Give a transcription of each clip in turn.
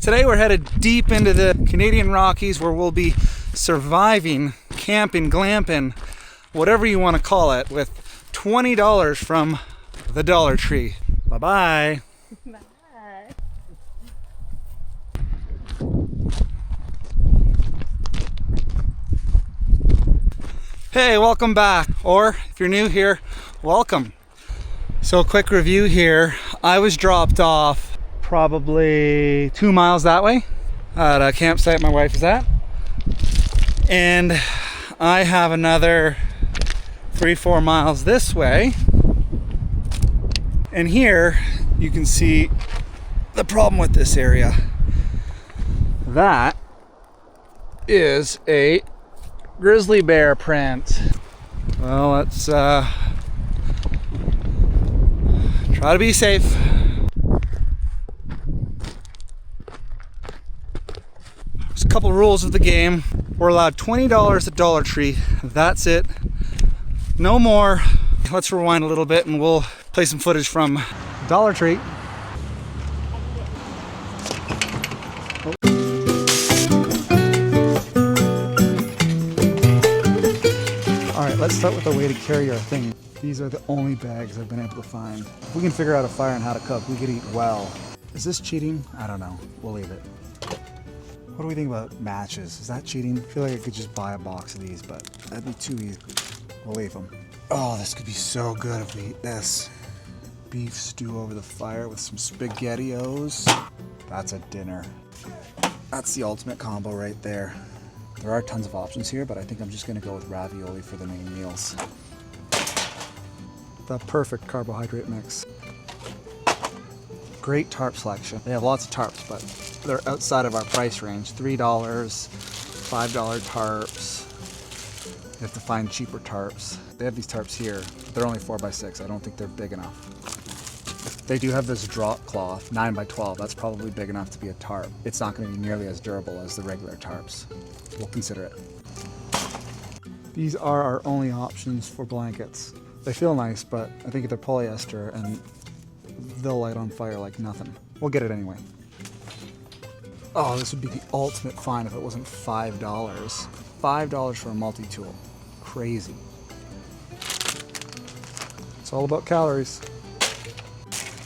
Today we're headed deep into the Canadian Rockies where we'll be surviving, camping, glamping, whatever you want to call it, with $20 from the Dollar Tree. Bye-bye. Bye. Hey, welcome back. Or if you're new here, welcome. So a quick review here. I was dropped off probably 2 miles that way at a campsite my wife is at. And I have another 3-4 miles this way. And here you can see the problem with this area. That is a grizzly bear print. Well, let's try to be safe. There's a couple rules of the game. We're allowed $20 at Dollar Tree. That's it. No more. Let's rewind a little bit and we'll play some footage from Dollar Tree. Alright, let's start with the way to carry our thing. These are the only bags I've been able to find. If we can figure out a fire and how to cook, we could eat well. Is this cheating? I don't know. We'll leave it. What do we think about matches? Is that cheating? I feel like I could just buy a box of these, but that'd be too easy. We'll leave them. Oh, this could be so good if we eat this. Beef stew over the fire with some SpaghettiOs. That's a dinner. That's the ultimate combo right there. There are tons of options here, but I think I'm just gonna go with ravioli for the main meals. The perfect carbohydrate mix. Great tarp selection. They have lots of tarps, but they're outside of our price range. $3, $5 tarps. You have to find cheaper tarps. They have these tarps here. They're only 4x6. I don't think they're big enough. They do have this drop cloth, 9x12. That's probably big enough to be a tarp. It's not going to be nearly as durable as the regular tarps. We'll consider it. These are our only options for blankets. They feel nice, but I think they're polyester and they'll light on fire like nothing. We'll get it anyway. Oh, this would be the ultimate find if it wasn't $5. $5 for a multi-tool. Crazy. It's all about calories.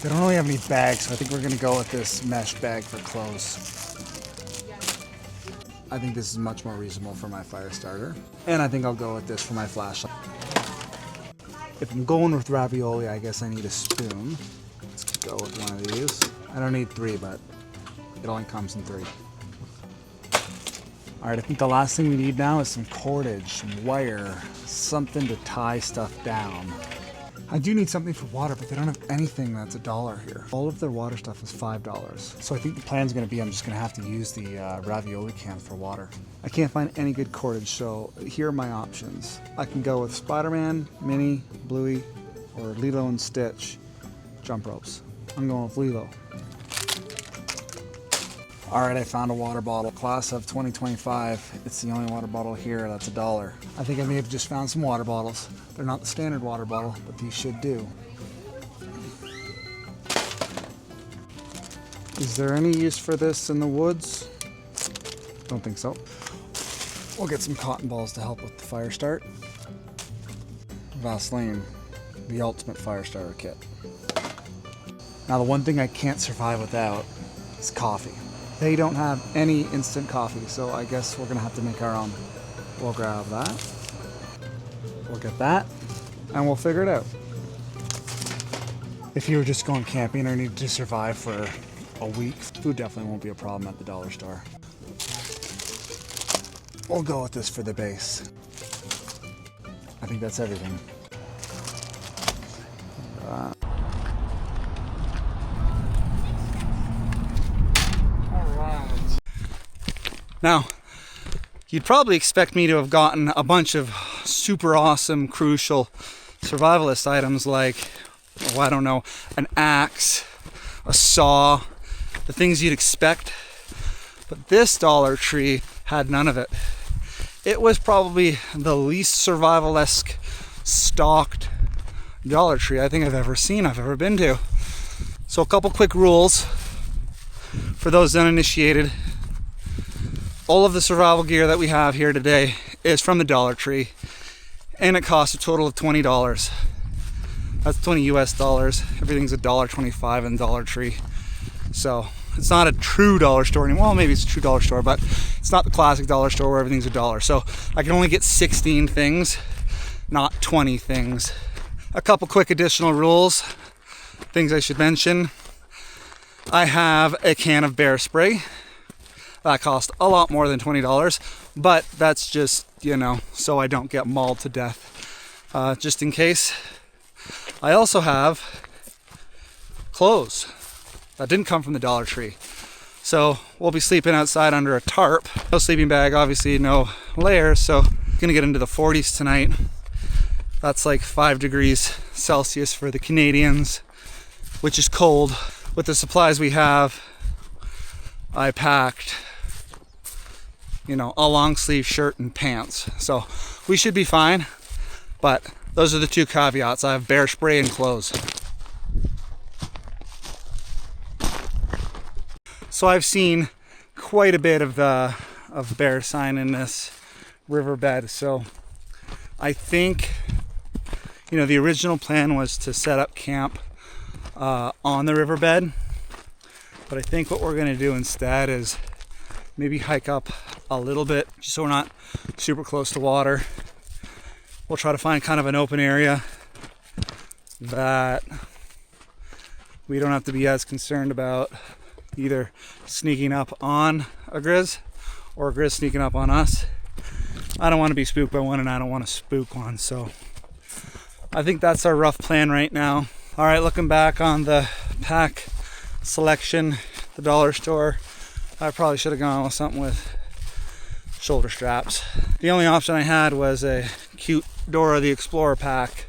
They don't really have any bags, so I think we're gonna go with this mesh bag for clothes. I think this is much more reasonable for my fire starter. And I think I'll go with this for my flashlight. If I'm going with ravioli, I guess I need a spoon. Let's go with one of these. I don't need 3, but it only comes in 3. All right, I think the last thing we need now is some cordage, some wire, something to tie stuff down. I do need something for water, but they don't have anything that's $1 here. All of their water stuff is $5. So I think the plan's gonna be I'm just gonna have to use the ravioli can for water. I can't find any good cordage, so here are my options. I can go with Spider-Man, Mini, Bluey, or Lilo and Stitch jump ropes. I'm going with Lilo. All right, I found a water bottle, class of 2025. It's the only water bottle here that's $1. I think I may have just found some water bottles. They're not the standard water bottle, but these should do. Is there any use for this in the woods? Don't think so. We'll get some cotton balls to help with the fire start. Vaseline, the ultimate fire starter kit. Now the one thing I can't survive without is coffee. They don't have any instant coffee, so I guess we're gonna have to make our own. We'll grab that. We'll get that, and we'll figure it out. If you were just going camping or need to survive for a week, food definitely won't be a problem at the dollar store. We'll go with this for the base. I think that's everything. Now, you'd probably expect me to have gotten a bunch of super awesome, crucial survivalist items like, oh, I don't know, an axe, a saw, the things you'd expect. But this Dollar Tree had none of it. It was probably the least survival-esque stocked Dollar Tree I think I've ever seen, I've ever been to. So a couple quick rules. for those uninitiated, all of the survival gear that we have here today is from the Dollar Tree, and it costs a total of $20. That's 20 US dollars. Everything's $1.25 in Dollar Tree. So it's not a true dollar store anymore. Well, maybe it's a true dollar store, but it's not the classic dollar store where everything's $1. So I can only get 16 things, not 20 things. A couple quick additional rules, things I should mention. I have a can of bear spray. That cost a lot more than $20, but that's just, so I don't get mauled to death, just in case. I also have clothes that didn't come from the Dollar Tree. So we'll be sleeping outside under a tarp. No sleeping bag, obviously no layers, so gonna get into the 40s tonight. That's like 5 degrees Celsius for the Canadians, which is cold. With the supplies we have, I packed, a long sleeve shirt and pants. So we should be fine, but those are the two caveats. I have bear spray and clothes. So I've seen quite a bit of bear sign in this riverbed. So I think, the original plan was to set up camp on the riverbed, but I think what we're going to do instead is maybe hike up a little bit, just so we're not super close to water. We'll try to find kind of an open area that we don't have to be as concerned about either sneaking up on a grizz or a grizz sneaking up on us. I don't want to be spooked by one, and I don't want to spook one, so I think that's our rough plan right now. All right, looking back on the pack selection, the dollar store, I probably should have gone with something with shoulder straps. The only option I had was a cute Dora the Explorer pack.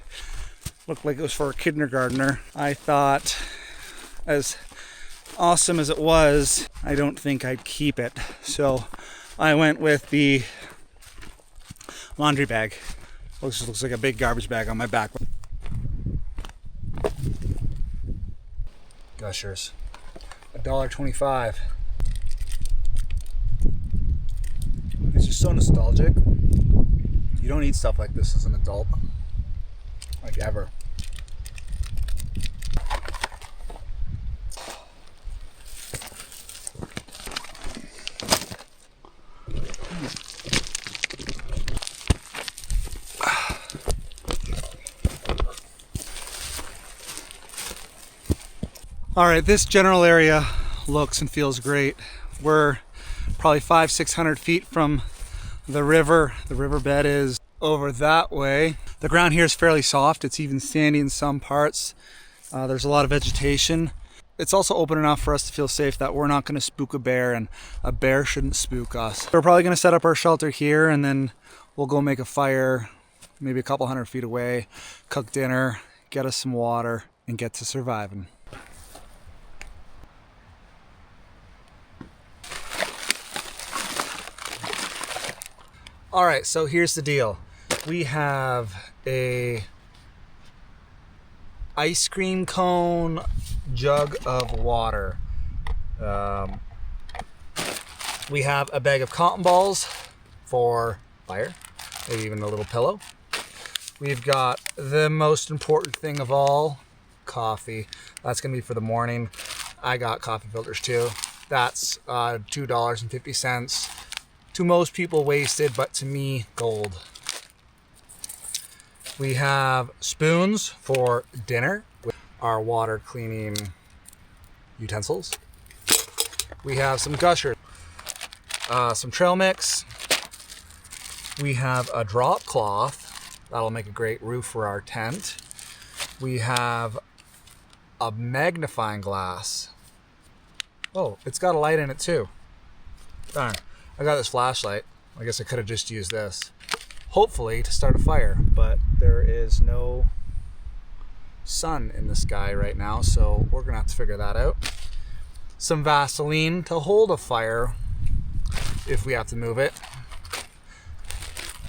Looked like it was for a kindergartner. I thought, as awesome as it was, I don't think I'd keep it. So I went with the laundry bag. Looks like a big garbage bag on my back. Gushers, $1.25. It's just so nostalgic. You don't eat stuff like this as an adult, like ever. All right, this general area looks and feels great. We're probably 500-600 feet from the river. The riverbed is over that way. The ground here is fairly soft. It's even sandy in some parts. There's a lot of vegetation. It's also open enough for us to feel safe that we're not going to spook a bear, and a bear shouldn't spook us. We're probably going to set up our shelter here, and then we'll go make a fire maybe a couple hundred feet away, cook dinner, get us some water, and get to surviving. All right, so here's the deal. We have a ice cream cone jug of water. We have a bag of cotton balls for fire, maybe even a little pillow. We've got the most important thing of all, coffee. That's gonna be for the morning. I got coffee filters too. That's $2.50. To most people wasted, but to me, gold. We have spoons for dinner with our water cleaning utensils. We have some gushers, some trail mix. We have a drop cloth. That'll make a great roof for our tent. We have a magnifying glass. Oh, it's got a light in it too. Darn. I got this flashlight. I guess I could have just used this, hopefully to start a fire, but there is no sun in the sky right now, so we're gonna have to figure that out. Some Vaseline to hold a fire if we have to move it.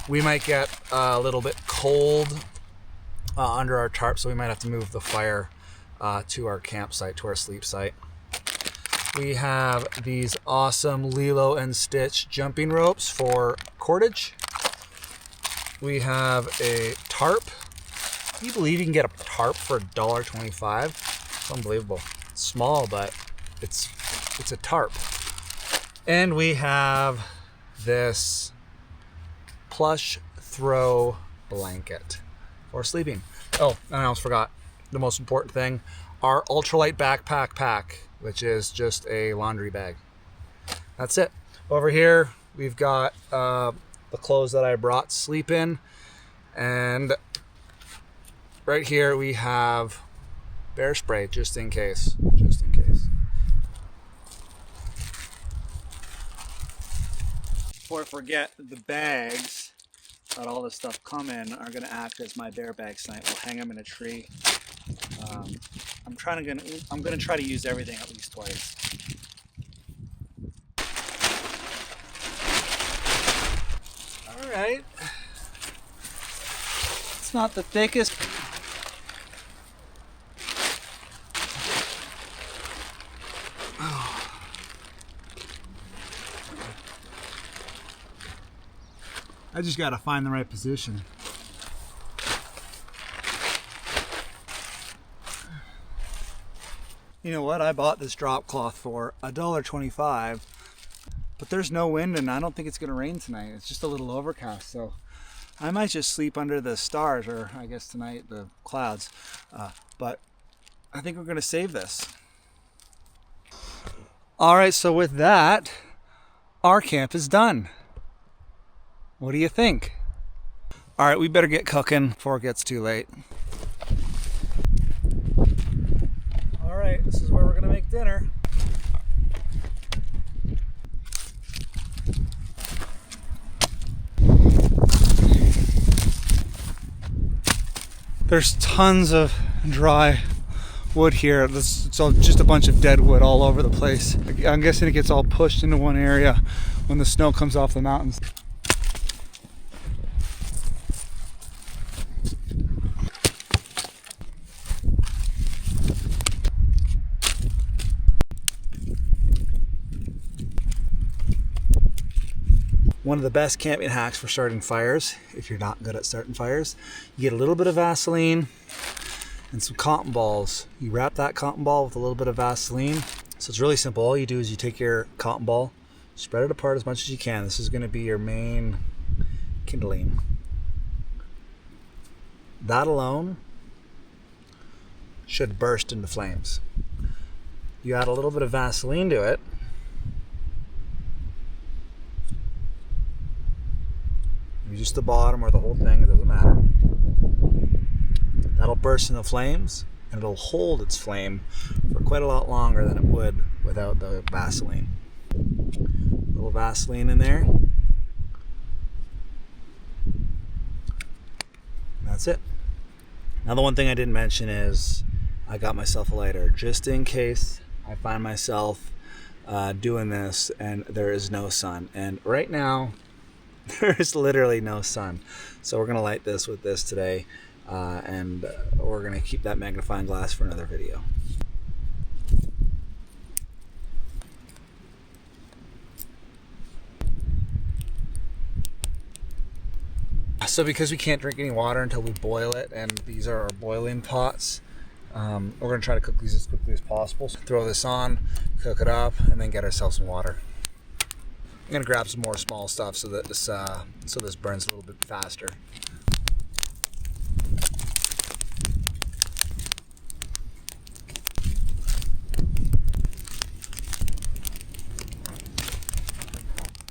We might get a little bit cold under our tarp, so we might have to move the fire to our campsite, to our sleep site. We have these awesome Lilo and Stitch jumping ropes for cordage. We have a tarp. Can you believe you can get a tarp for $1.25? It's unbelievable. It's small, but it's a tarp. And we have this plush throw blanket for sleeping. Oh, and I almost forgot the most important thing, our ultralight backpack pack, which is just a laundry bag. That's it. Over here, we've got the clothes that I brought to sleep in. And right here we have bear spray, just in case. Just in case. Before I forget, the bags that all this stuff come in are going to act as my bear bags tonight. We'll hang them in a tree. I'm going to try to use everything at least twice. All right. It's not the thickest. I just got to find the right position. You know what? I bought this drop cloth for $1.25, but there's no wind and I don't think it's going to rain tonight. It's just a little overcast, so I might just sleep under the stars, or I guess tonight the clouds. But I think we're going to save this. All right, so with that, our camp is done. What do you think? All right, we better get cooking before it gets too late. All right, this is where we're gonna make dinner. There's tons of dry wood here. It's all just a bunch of dead wood all over the place. I'm guessing it gets all pushed into one area when the snow comes off the mountains. One of the best camping hacks for starting fires, if you're not good at starting fires, you get a little bit of Vaseline and some cotton balls. You wrap that cotton ball with a little bit of Vaseline. So it's really simple. All you do is you take your cotton ball, spread it apart as much as you can. This is going to be your main kindling. That alone should burst into flames. You add a little bit of Vaseline to it. Just the bottom or the whole thing, it doesn't matter. That'll burst into flames and it'll hold its flame for quite a lot longer than it would without the Vaseline. A little Vaseline in there. That's it. Now the one thing I didn't mention is I got myself a lighter just in case I find myself doing this and there is no sun. And right now, there's literally no sun. So we're going to light this with this today, and we're going to keep that magnifying glass for another video. So because we can't drink any water until we boil it, and these are our boiling pots, we're going to try to cook these as quickly as possible. So throw this on, cook it up, and then get ourselves some water. I'm gonna grab some more small stuff so that this burns a little bit faster.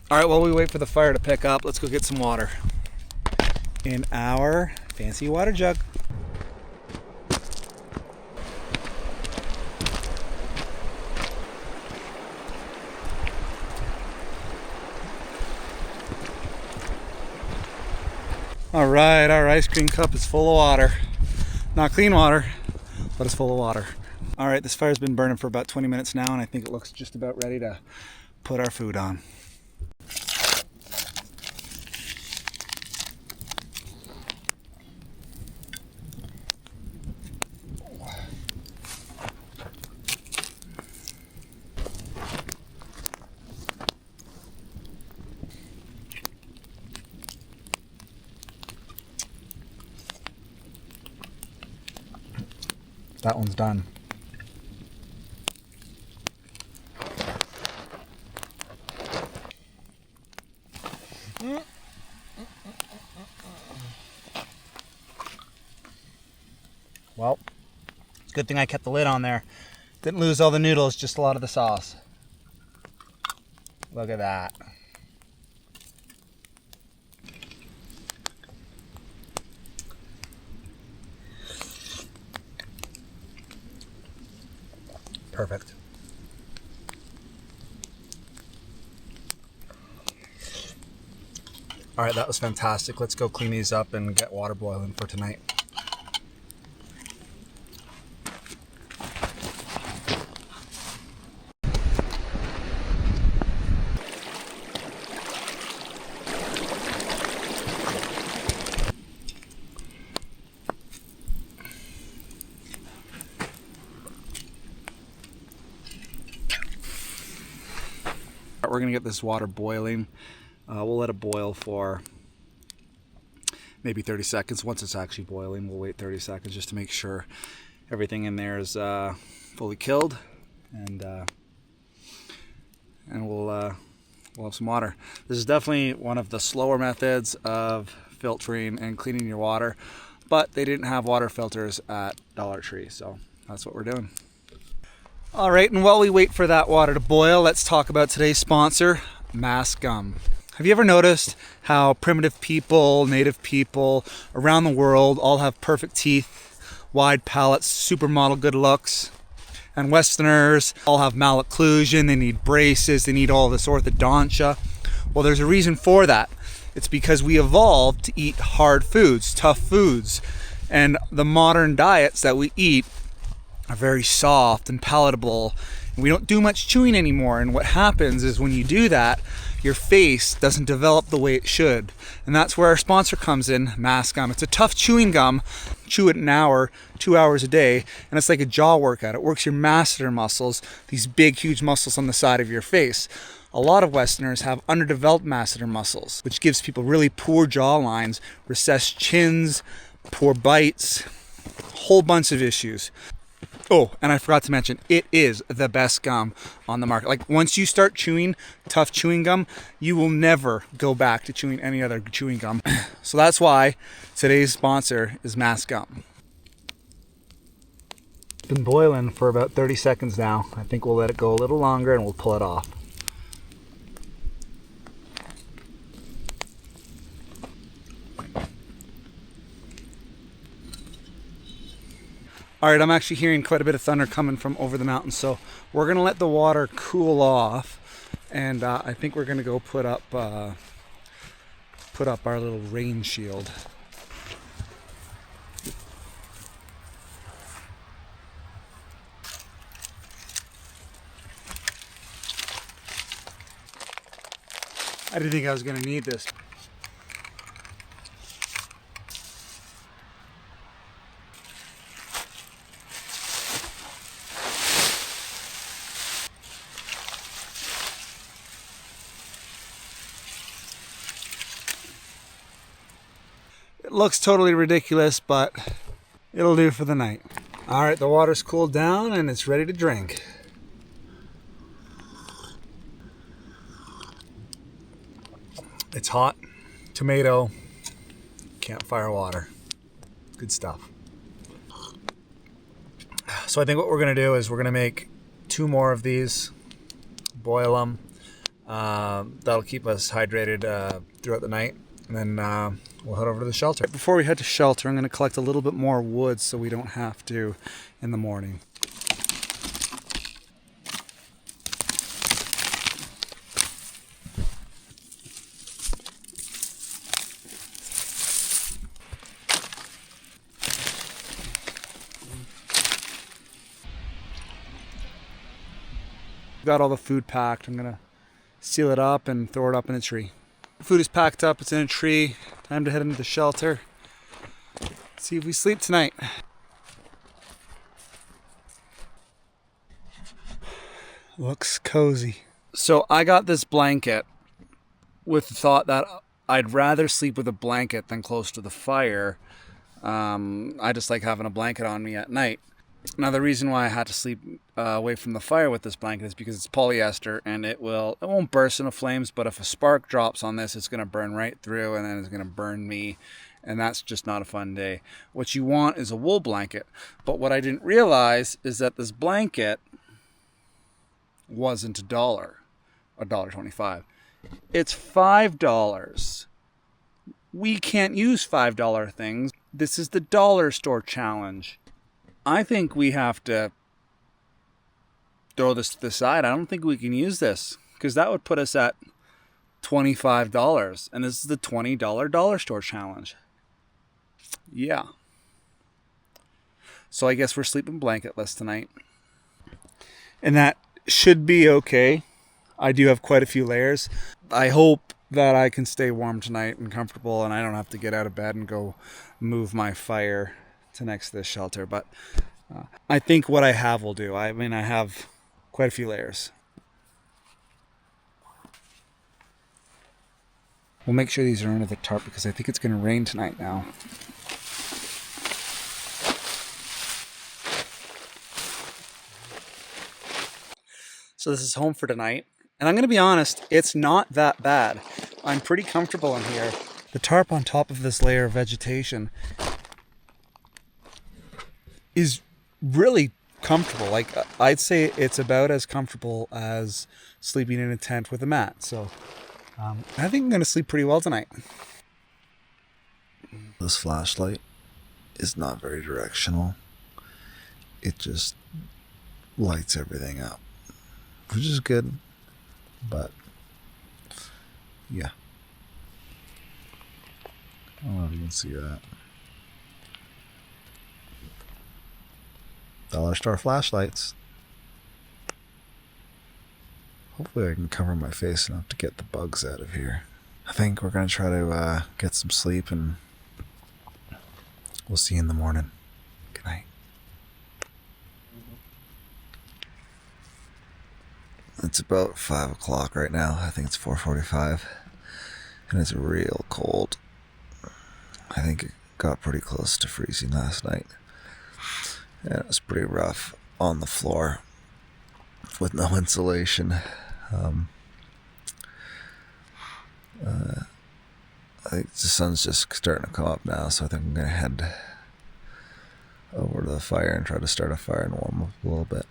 All right, while we wait for the fire to pick up, let's go get some water in our fancy water jug. All right, our ice cream cup is full of water. Not clean water, but it's full of water. All right, this fire's been burning for about 20 minutes now, and I think it looks just about ready to put our food on. That one's done. Well, it's a good thing I kept the lid on there. Didn't lose all the noodles, just a lot of the sauce. Look at that. Perfect. All right, that was fantastic. Let's go clean these up and get water boiling for tonight. We're gonna get this water boiling. We'll let it boil for maybe 30 seconds. Once it's actually boiling, we'll wait 30 seconds just to make sure everything in there is fully killed, and we'll have some water. This is definitely one of the slower methods of filtering and cleaning your water, but they didn't have water filters at Dollar Tree, so that's what we're doing. All right, and while we wait for that water to boil, let's talk about today's sponsor, Mass Gum. Have you ever noticed how primitive people, native people around the world all have perfect teeth, wide palates, supermodel good looks, and Westerners all have malocclusion, they need braces, they need all this orthodontia? Well, there's a reason for that. It's because we evolved to eat hard foods, tough foods, and the modern diets that we eat are very soft and palatable, and we don't do much chewing anymore. And what happens is when you do that, your face doesn't develop the way it should. And that's where our sponsor comes in, Mass Gum. It's a tough chewing gum. Chew it an hour, 2 hours a day, and it's like a jaw workout. It works your masseter muscles, these big, huge muscles on the side of your face. A lot of Westerners have underdeveloped masseter muscles, which gives people really poor jaw lines, recessed chins, poor bites, a whole bunch of issues. Oh, and I forgot to mention, it is the best gum on the market. Like, once you start chewing tough chewing gum, you will never go back to chewing any other chewing gum. So that's why today's sponsor is Mass Gum. It's been boiling for about 30 seconds now. I think we'll let it go a little longer and we'll pull it off. All right, I'm actually hearing quite a bit of thunder coming from over the mountains, so we're gonna let the water cool off, and I think we're gonna go put up our little rain shield. I didn't think I was gonna need this. It looks totally ridiculous, but it'll do for the night. All right, the water's cooled down and it's ready to drink. It's hot, tomato, campfire water. Good stuff. So I think what we're gonna do is we're gonna make 2 more of these, boil them. That'll keep us hydrated throughout the night, and then we'll head over to the shelter. Before we head to shelter, I'm gonna collect a little bit more wood so we don't have to in the morning. Got all the food packed. I'm gonna seal it up and throw it up in a tree. Food is packed up, it's in a tree. Time to head into the shelter. See if we sleep tonight. Looks cozy. So I got this blanket with the thought that I'd rather sleep with a blanket than close to the fire. I just like having a blanket on me at night. Now the reason why I had to sleep away from the fire with this blanket is because it's polyester and it won't burst into flames, but if a spark drops on this, it's going to burn right through and then it's going to burn me, and that's just not a fun day. What you want is a wool blanket, but what I didn't realize is that this blanket wasn't $1.25. It's $5. We can't use $5 things. This is the dollar store challenge. I think we have to throw this to the side. I don't think we can use this because that would put us at $25. And this is the $20 dollar store challenge. Yeah. So I guess we're sleeping blanketless tonight. And that should be okay. I do have quite a few layers. I hope that I can stay warm tonight and comfortable and I don't have to get out of bed and go move my fire to next to this shelter, but I think what I have will do. I mean, I have quite a few layers. We'll make sure these are under the tarp because I think it's going to rain tonight now. So this is home for tonight. And I'm going to be honest, it's not that bad. I'm pretty comfortable in here. The tarp on top of this layer of vegetation is really comfortable. Like, I'd say it's about as comfortable as sleeping in a tent with a mat. So I think I'm going to sleep pretty well tonight. This flashlight is not very directional. It just lights everything up, which is good, but yeah. I don't know if you can see that. Dollar store flashlights. Hopefully I can cover my face enough to get the bugs out of here. I think we're going to try to get some sleep, and we'll see you in the morning. Good night. It's about 5 o'clock right now. I think it's 4:45. And it's real cold. I think it got pretty close to freezing last night. And it was pretty rough on the floor with no insulation. I think the sun's just starting to come up now, so I think I'm going to head over to the fire and try to start a fire and warm up a little bit.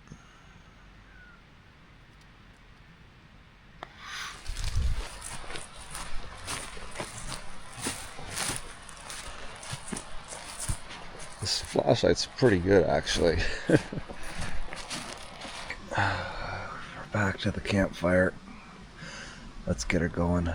This flashlight's pretty good, actually. We're back to the campfire. Let's get her going.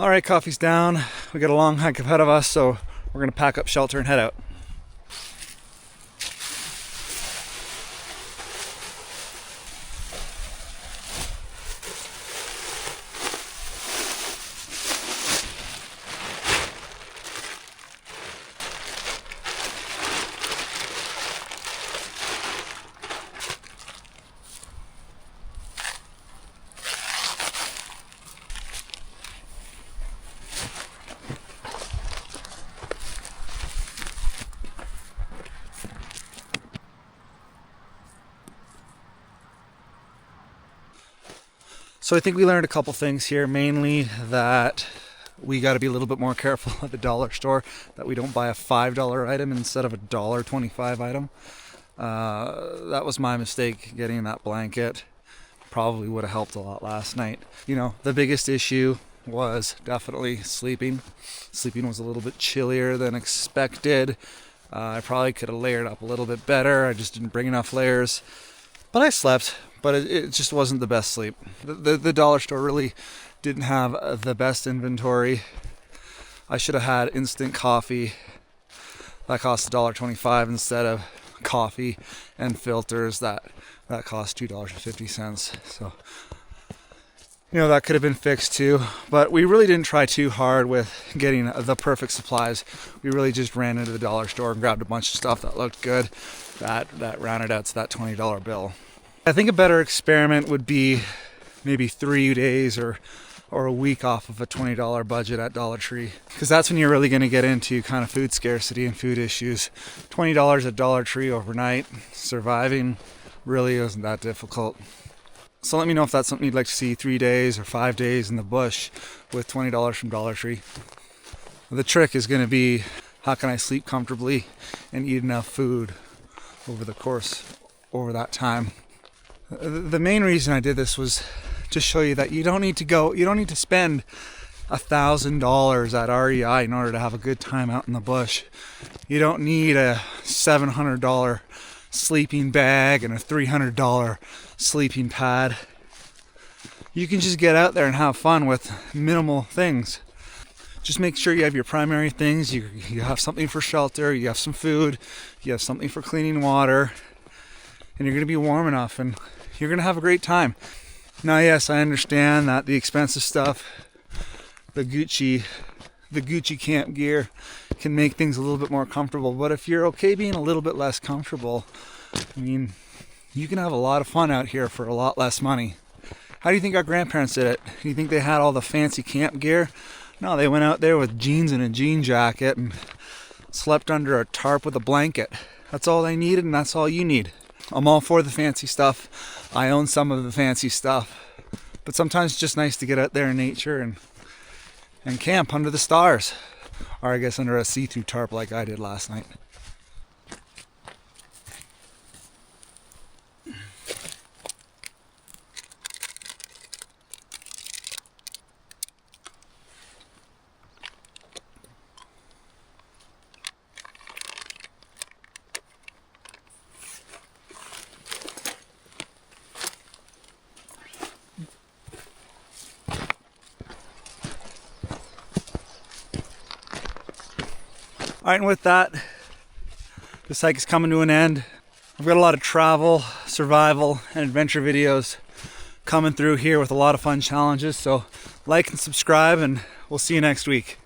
All right, coffee's down. We got a long hike ahead of us, so we're gonna pack up shelter and head out. So I think we learned a couple things here, mainly that we got to be a little bit more careful at the dollar store, that we don't buy a $5 item instead of a $1.25 item. That was my mistake, getting that blanket. Probably would have helped a lot last night. You know, the biggest issue was definitely sleeping. Sleeping was a little bit chillier than expected. I probably could have layered up a little bit better. I just didn't bring enough layers. But I slept, but it just wasn't the best sleep. The dollar store really didn't have the best inventory. I should have had instant coffee. That cost $1.25 instead of coffee and filters that cost $2.50. So, you know, that could have been fixed too. But we really didn't try too hard with getting the perfect supplies. We really just ran into the dollar store and grabbed a bunch of stuff that looked good. That rounded out to that $20 bill. I think a better experiment would be maybe 3 days or a week off of a $20 budget at Dollar Tree, because that's when you're really going to get into kind of food scarcity and food issues. $20 at Dollar Tree overnight, surviving really isn't that difficult. So let me know if that's something you'd like to see, 3 days or 5 days in the bush with $20 from Dollar Tree. The trick is going to be, how can I sleep comfortably and eat enough food over that time. The main reason I did this was to show you that you don't need to spend $1,000 at REI in order to have a good time out in the bush. You don't need a $700 sleeping bag and a $300 sleeping pad. You can just get out there and have fun with minimal things. Just make sure you have your primary things. You have something for shelter, you have some food, you have something for cleaning water, and you're going to be warm enough and you're going to have a great time. Now, yes, I understand that the expensive stuff, the Gucci camp gear, can make things a little bit more comfortable. But if you're okay being a little bit less comfortable, I mean, you can have a lot of fun out here for a lot less money. How do you think our grandparents did it? Do you think they had all the fancy camp gear? No, they went out there with jeans and a jean jacket and slept under a tarp with a blanket. That's all they needed, and that's all you need. I'm all for the fancy stuff. I own some of the fancy stuff. But sometimes it's just nice to get out there in nature and camp under the stars. Or I guess under a see-through tarp like I did last night. All right, and with that, this hike is coming to an end. I've got a lot of travel, survival, and adventure videos coming through here with a lot of fun challenges. So like and subscribe, and we'll see you next week.